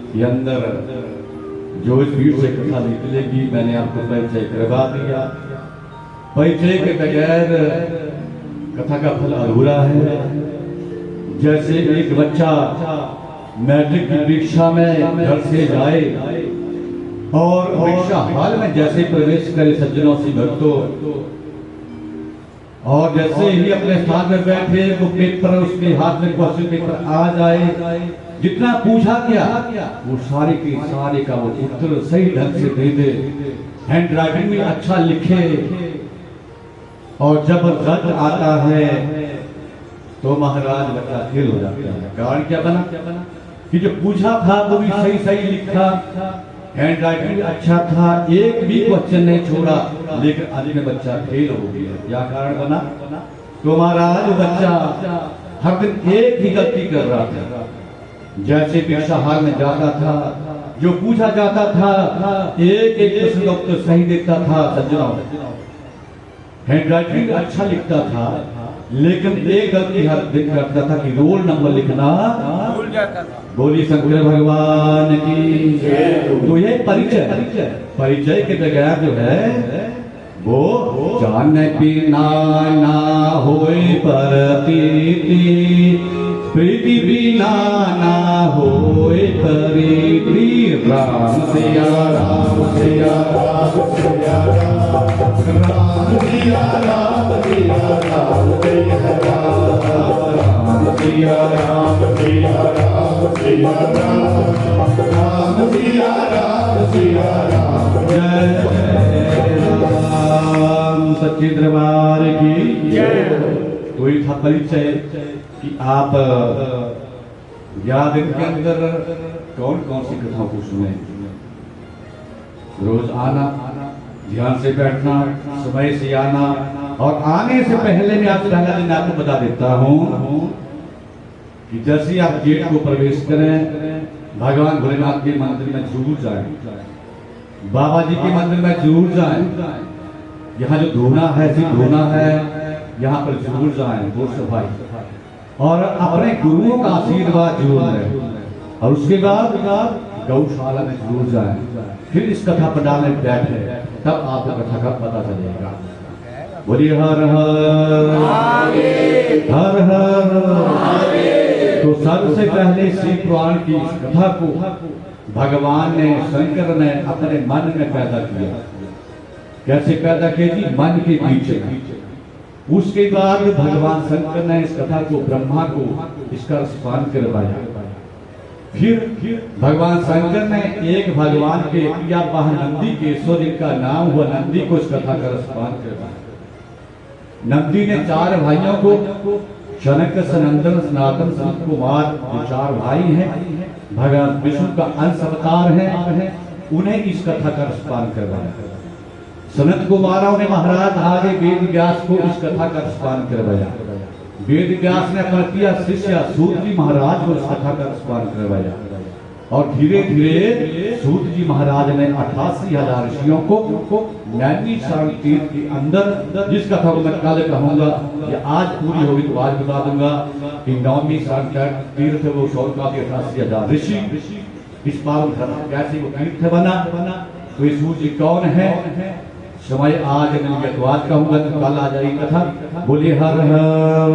के अंदर जो स्पीड से कथा निकलेगी मैंने आपको परिचय करवा दिया। परिचय के बगैर कथा का फल अधूरा है। जैसे एक बच्चा मैट्रिक की परीक्षा में घर से जाए और परीक्षा हॉल में जैसे प्रवेश करे सज्जनों से भक्तों, और जैसे ही अपने स्थान में बैठे वो पेपर उसके हाथ में क्वेश्चन पेपर आ जाए, जितना पूछा गया वो सारे के सारे का वो उत्तर सही ढंग से दे दे, हैंड राइटिंग में अच्छा लिखे, और जब रिजल्ट आता है तो महाराज बच्चा फेल हो जाता है। कारण क्या बना कि जो पूछा था वो भी सही सही लिखा, हैंड राइटिंग भी अच्छा था, एक भी क्वेश्चन नहीं छोड़ा, लेकिन अंत में बच्चा फेल हो गया। क्या कारण बना? तो महाराज बच्चा हर दिन एक ही गलती कर रहा था। जैसे परीक्षा हॉल में जाता था, जो पूछा जाता था एक एक प्रश्न का उत्तर सही देता था सज्जनों, हैंड राइटिंग अच्छा लिखता था, लेकिन एक गलती हर दिन करता था कि रोल नंबर लिखना भूल जाता था। बोली शंकर भगवान की। तो ये परिचय के बगैर जो है वो जान बिना ना होए प्रतीति, प्रीति बिना ना होए प्रीति। राम सिया राम सिया राम सिया राम सिया राम सिया राम सिया राम सिया राम सिया राम सिया राम सिया राम सिया राम। जय राम सच्चे दरबार की जय। तो ये था परिचय कि आप 11 दिन के अंदर कौन कौन सी कथाओं को सुने। रोज आना, ध्यान से बैठना, समय से आना, और आने से पहले मैं आज पहला दिन आपको बता देता हूँ कि जैसे आप गेट को प्रवेश करें, भगवान भोलेनाथ के मंदिर में जरूर जाएं, बाबा जी के मंदिर में जरूर जाएं, यहाँ जो धोना है धोना है यहाँ पर जरूर जाएं, वो सफाई, और अपने गुरुओं का आशीर्वाद जरूर लें, और उसके बाद गौशाला में जरूर जाएं। फिर इस कथा पंडाल में बैठे, तब आपको कथा का पता चलेगा। बोलिए हर हर हर हर। तो सबसे पहले श्री पुराण की इस कथा को भगवान ने, शंकर ने अपने मन में पैदा किया। कैसे पैदा किया जी? मन के पीछे। उसके बाद भगवान शंकर ने इस कथा को ब्रह्मा को इसका स्पान करवाया। फिर भगवान शंकर ने एक भगवान के प्रियवाह नंदी केशव जिनका नाम हुआ नंदी को इस कथा का स्पान करवाया। नंदी ने 4 भाइयों को, शनक सनंदन सनातन सनत कुमार, जो 4 भाई हैं, भगवान विष्णु का अंश अवतार है, उन्हें इस कथा का स्पान करवाया। सनत कुमारों ने महाराज आगे वेद व्यास को इस कथा का स्पान करवाया। वेद व्यास ने अपना किया शिष्य सूत जी महाराज को इस कथा का स्पान करवाया, और धीरे धीरे सूत जी महाराज ने 88,000 ऋषियों को नैमिषारण्य तीर्थ के अंदर, जिस कथा को मैं कल कहूंगा, ये आज पूरी होगी तो आज बता दूंगा कि नैमिषारण्य तीर्थ वो 88,000 ऋषि, इस पावन धर्म कैसे वो तीर्थ बना। तो ये सूत जी कौन है? समय आज मैं कहूंगा तो कल आ जाएगी कथा। बोले हर हर।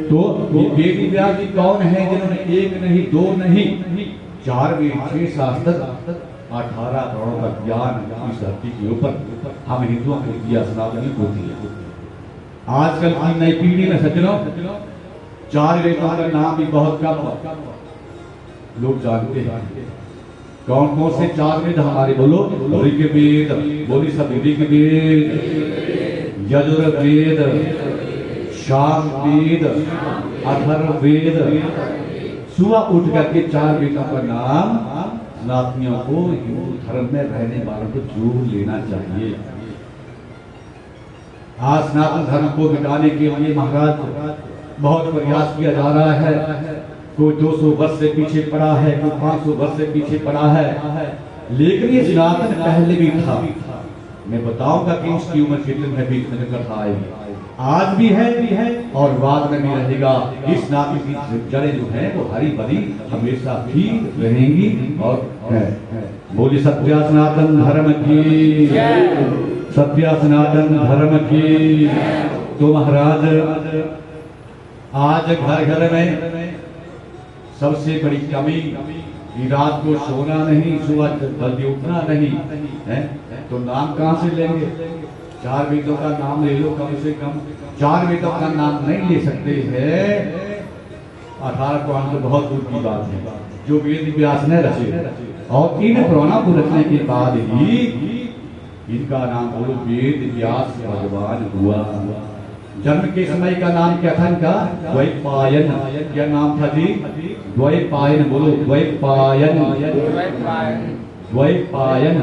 तो वेद व्यास जी कौन है जिन्होंने 1 नहीं 2 नहीं 4 वेद 6 शास्त्र 18 करोड़ का ज्ञान इस धरती के ऊपर हम हिंदुओं को दिया, सनातनी को दिया। आजकल की नई पीढ़ी में सज्जनों 4 वेदों का नाम भी बहुत कम लोग जानते हैं। कौन कौन से 4 वेद हमारे? बोलो। ऋग्वेद, बोली सब, ऋग्वेद, यजुर्वेद, सामवेद, अथर्ववेद। सुबह उठ करके 4 वेदों का नाम सनातनियों को, हिंदू धर्म में रहने वालों को जरूर लेना चाहिए। आज सनातन धर्म को मिटाने के लिए महाराज बहुत प्रयास किया जा रहा है। कोई 200 वर्ष से पीछे पड़ा है, कोई 500 वर्ष से पीछे पड़ा है, लेकिन ये सनातन पहले भी था। मैं बताऊंगा कि इसकी उम्र कितनी है, बीच में कथा आएगी। आज भी है और बाद में भी रहेगा। इस नाते की जड़ें जो हैं वो हरी भरी हमेशा भी रहेंगी और है। बोली सत्या सनातन धर्म की, सत्या सनातन धर्म की। तो महाराज आज घर घर में सबसे बड़ी कमी कि रात को सोना नहीं, सुबह जल्दी उठना नहीं है। तो नाम कहाँ से लेंगे? 4 वेदों का नाम ले लो कम से कम। 4 वेदों का नाम नहीं ले सकते हैं 18 पुराण तो बहुत दूर की बात है जो वेद व्यास ने रचे। और इन पुराणों को रचने के बाद ही इनका नाम बोलो वेद व्यास भगवान हुआ। जन्म के समय का नाम क्या था इनका? द्वैपायन। क्या नाम था जी? द्वैपायन। बोलो द्वैपायन। द्वैपायन।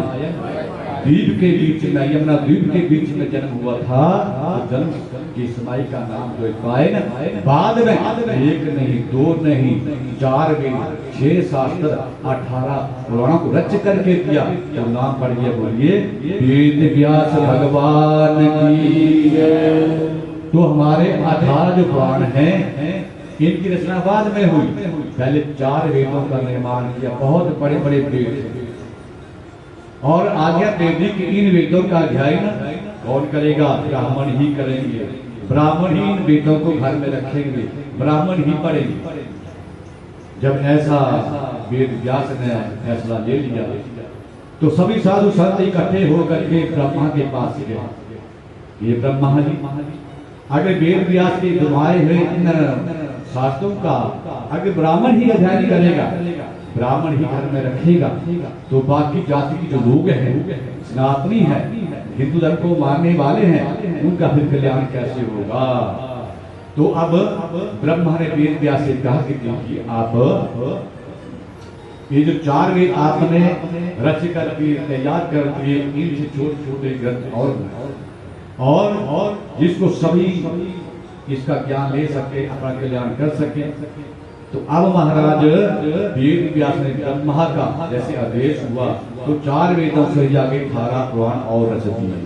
द्वीप के बीच में, यमुना द्वीप के बीच में जन्म हुआ था। तो जन्म के समय का नाम द्वैपायन। बाद में 1 नहीं 2 नहीं 4 वेद 6 शास्त्र 18 पुराणों को रच करके दिया। तो नाम पड़ गया बोलिए वेद व्यास भगवान की। तो हमारे 18 जो पुराण हैं इनकी रचना बाद में हुई। पहले 4 वेदों का निर्माण किया, बहुत बड़े बड़े वेद। और आगे वैदिक इन वेदों का अध्ययन कौन करेगा? ब्राह्मण ही करेंगे। ब्राह्मण ही इन वेदों को घर में रखेंगे, ब्राह्मण ही पढ़ेंगे। जब ऐसा वेद व्यास ने फैसला ले लिया तो सभी साधु संत इकट्ठे होकर के ब्रह्मा के पास गए। ये ब्रह्मा जी, अगर वेद व्यास के दुआए हुए इन शास्त्रों का अगर ब्राह्मण ही अध्ययन करेगा, ब्राह्मण ही घर में रखेगा, तो बाकी जाति के जो लोग हैं, सनातनी है, हिंदू धर्म को मानने वाले हैं, उनका फिर कल्याण कैसे होगा? तो अब ब्रह्मा ने वेद व्यास से कहा कि देखिए आप ये जो 4 वेद आपने रच करके तैयार कर दिए, इनसे छोटे छोटे ग्रंथ और जिसको सभी इसका ज्ञान ले सके, अपना कल्याण कर सके। तो अब महाराज वेद व्यास ने ब्रह्मा का जैसे आदेश हुआ तो 4 वेदों से आगे 18 पुराण और रच दिए।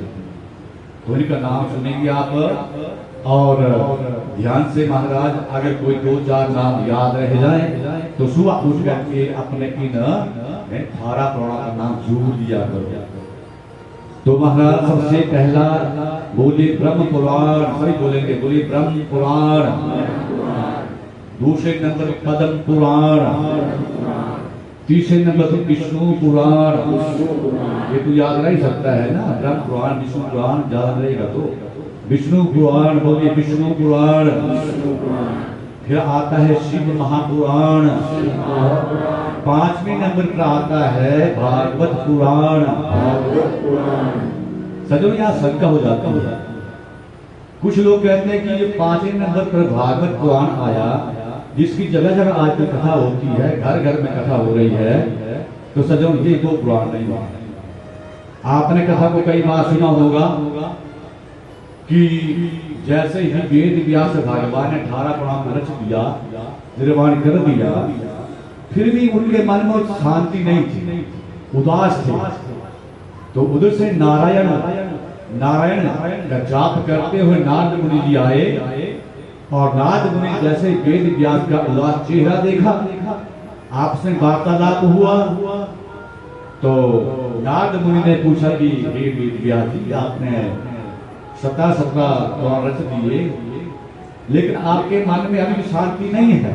तो इनका नाम सुनेंगे आप और ध्यान से महाराज अगर कोई 2-4 नाम याद रह जाए तो सुबह उठ करके अपने इन 18 पुराणों का नाम जरूर दिया करो। तो महाराज सबसे पहला बोले ब्रह्म पुराण, सभी बोलेंगे, बोले ब्रह्म पुराण। दूसरे नंबर पद्म पुराण, तीसरे नंबर तो विष्णु पुराण। ये तो याद नहीं सकता है ना, ब्रह्म पुराण विष्णु पुराण याद रहेगा तो विष्णु पुराण बोलिए विष्णु पुराण। फिर आता है शिव महापुराण। 5वें नंबर पर आता है भागवत पुराण। सजो यहाँ शंका हो जाती है, कुछ लोग कहते हैं कि ये 5वें नंबर पर भागवत पुराण आया, जिसकी जगह जगह आज भी कथा होती है, घर घर में कथा हो रही है, तो सजो ये 2 पुराण नहीं है। आपने कथा को कई बार सुना होगा कि जैसे ही वेद व्यास भगवान ने 18 पुराण को रच दिया, निर्माण कर दिया, फिर भी उनके मन में शांति नहीं थी, उदास थे। तो उधर से नारायण का जाप करते हुए नारद मुनि जी आए और नारद मुनि जैसे वेद व्यास का उदास चेहरा देखा, आपसे वार्तालाप हुआ, तो नारद मुनि ने पूछा कि हे वेद व्यास जी, आपने 17 पुराण रच दिए, लेकिन आपके मन में अभी शांति नहीं है।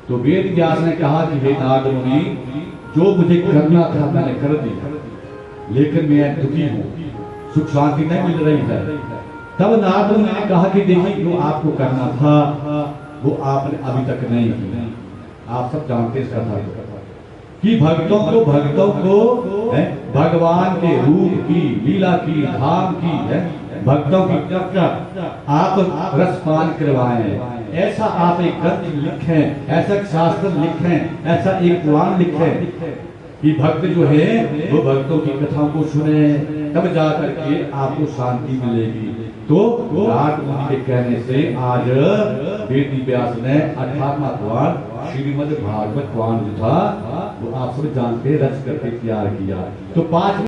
तो वेद व्यास ने कहा कि हे नारद मुनि, जो मुझे करना था मैंने कर दिया, लेकिन मैं दुखी हूँ, सुख शांति नहीं मिल रही है। तब नारद मुनि ने कहा कि देखिए, जो आपको करना था वो आपने अभी तक नहीं किया। आप सब जानते इस कथा को कि भक्तों को भगवान के रूप की, लीला की, धाम की है, भक्तों की चर्चा आप रसपान करवाएं। ऐसा आप एक ग्रंथ लिखें, ऐसा शास्त्र लिखें, ऐसा एक पुराण लिखें कि भक्त जो है वो भक्तों की कथाओं को सुने, तब जा करके आपको शांति मिलेगी। तो नारद मुनि के कहने से आज वेद व्यास ने 18वां पुराण श्रीमद् भागवत पुराण जो था वो आप सब जानते रच करके तैयार किया। तो 5